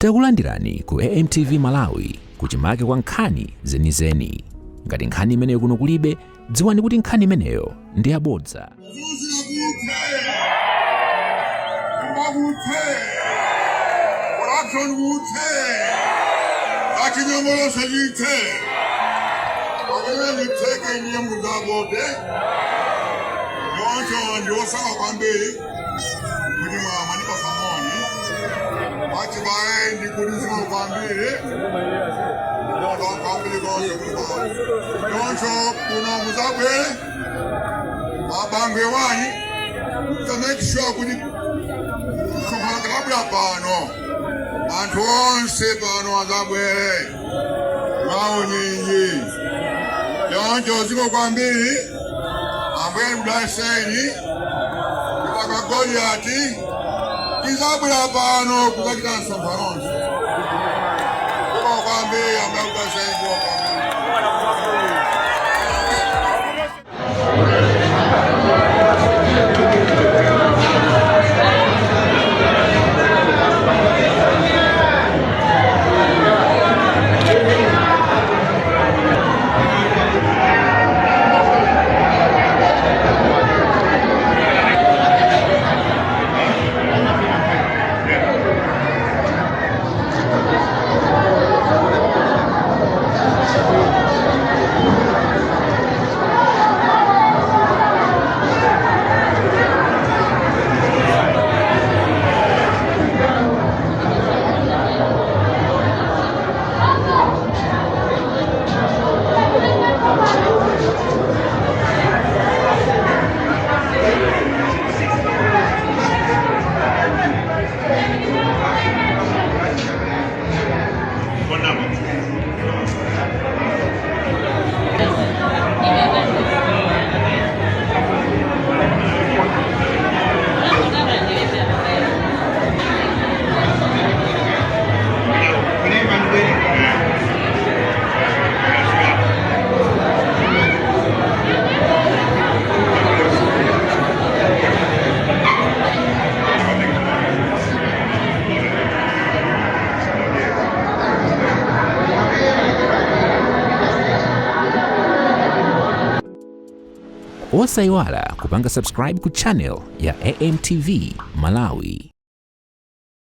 Takulandirani ku AMTV Malawi kuchimake kwa nkhani zenizeni. Ngati nkhani imeneyo kuno kulibe, dziwani kuti nkhani imeneyo ndi yabodza. Bachi ndikulizo kwambiri ndo kwambiri gozo yoncho kuno muzabwe abangwe wanyi to make sure kuti kuhangabya pano anthu onse pano azabwere mawu nyinyi yoncho ziko kwambiri ambuye mudaseni kupaka Goliati izabula pano kukakita nsonga kuba kwambe amauka saiko Osaiwala kupanga subscribe ku channel ya AMTV Malawi.